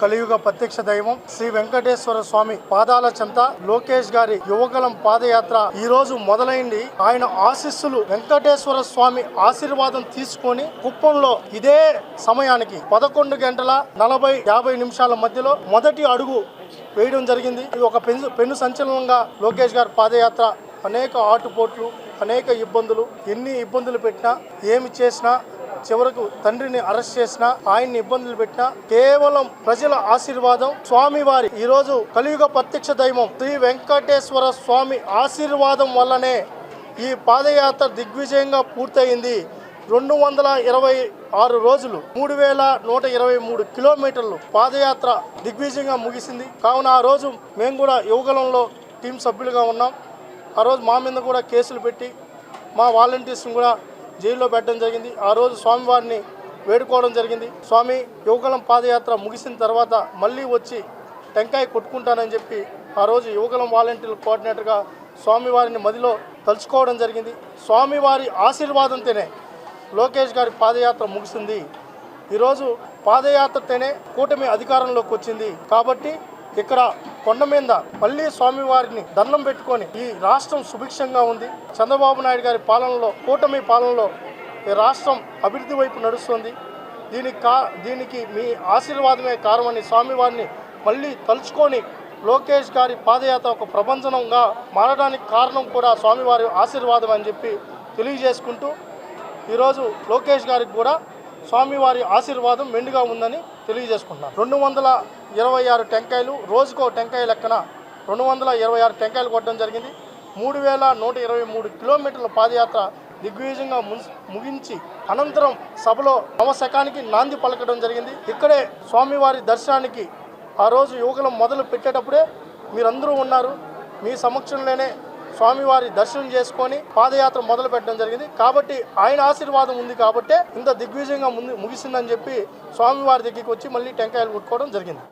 కలియుగ ప్రత్యక్ష దైవం శ్రీ వెంకటేశ్వర స్వామి పాదాల చెంత లోకేష్ గారి యువగలం పాదయాత్ర ఈ రోజు మొదలైంది. ఆయన ఆశీస్సులు వెంకటేశ్వర స్వామి ఆశీర్వాదం తీసుకొని కుప్పంలో ఇదే సమయానికి 11 గంటల 40-50 నిమిషాల మధ్యలో మొదటి అడుగు వేయడం జరిగింది. ఇది ఒక పెను సంచలనంగా లోకేష్ గారి పాదయాత్ర అనేక ఆటుపోట్లు, అనేక ఇబ్బందులు, ఎన్ని ఇబ్బందులు పెట్టినా, ఏమి చేసినా, చివరకు తండ్రిని అరెస్ట్ చేసినా, ఆయన్ని ఇబ్బందులు పెట్టినా కేవలం ప్రజల ఆశీర్వాదం, స్వామివారి ఈరోజు కలియుగ ప్రత్యక్ష దైవం శ్రీ వెంకటేశ్వర స్వామి ఆశీర్వాదం వల్లనే ఈ పాదయాత్ర దిగ్విజయంగా పూర్తయింది. 226 రోజులు 3123 కిలోమీటర్లు పాదయాత్ర దిగ్విజయంగా ముగిసింది. కావున ఆ రోజు మేము కూడా యువగలంలో టీం సభ్యులుగా ఉన్నాం. ఆ రోజు మా మీద కూడా కేసులు పెట్టి మా వాలంటీర్స్ని కూడా జైల్లో పెట్టడం జరిగింది. ఆ రోజు స్వామివారిని వేడుకోవడం జరిగింది. స్వామి యువగలం పాదయాత్ర ముగిసిన తర్వాత మళ్ళీ వచ్చి టెంకాయ కొట్టుకుంటానని చెప్పి ఆ రోజు యువగలం వాలంటీర్ల కోఆర్డినేటర్గా స్వామివారిని మదిలో తలుచుకోవడం జరిగింది. స్వామివారి ఆశీర్వాదంతోనే లోకేష్ గారి పాదయాత్ర ముగిసింది. ఈరోజు పాదయాత్రతోనే కూటమి అధికారంలోకి వచ్చింది. కాబట్టి ఇక్కడ కొండ మీద మళ్ళీ స్వామివారిని దండం పెట్టుకొని ఈ రాష్ట్రం సుభిక్షంగా ఉంది. చంద్రబాబు నాయుడు గారి పాలనలో, కూటమి పాలనలో ఈ రాష్ట్రం అభివృద్ధి వైపు నడుస్తుంది. దీనికి మీ ఆశీర్వాదమే కారణమని స్వామివారిని మళ్ళీ తలుచుకొని లోకేష్ గారి పాదయాత్ర ఒక ప్రపంచంగా మారడానికి కారణం కూడా స్వామివారి ఆశీర్వాదం అని చెప్పి తెలియజేసుకుంటూ ఈరోజు లోకేష్ గారికి కూడా స్వామివారి ఆశీర్వాదం మెండుగా ఉందని తెలియజేసుకుంటున్నాను. 226 టెంకాయలు, రోజుకో టెంకాయ లెక్కన 226 టెంకాయలు కొట్టడం జరిగింది. 3123 కిలోమీటర్ల పాదయాత్ర దిగ్విజయంగా ముగించి అనంతరం సభలో నవశకానికి నాంది పలకడం జరిగింది. ఇక్కడే స్వామివారి దర్శనానికి ఆ రోజు యువకులం మొదలు పెట్టేటప్పుడే మీరందరూ ఉన్నారు. మీ సమక్షంలోనే స్వామివారి దర్శనం చేసుకొని పాదయాత్ర మొదలు పెట్టడం జరిగింది. కాబట్టి ఆయన ఆశీర్వాదం ఉంది కాబట్టే ఇంత దిగ్విజయంగా ముగిసిందని చెప్పి స్వామివారి దగ్గరికి వచ్చి మళ్ళీ టెంకాయలు కొట్టుకోవడం జరిగింది.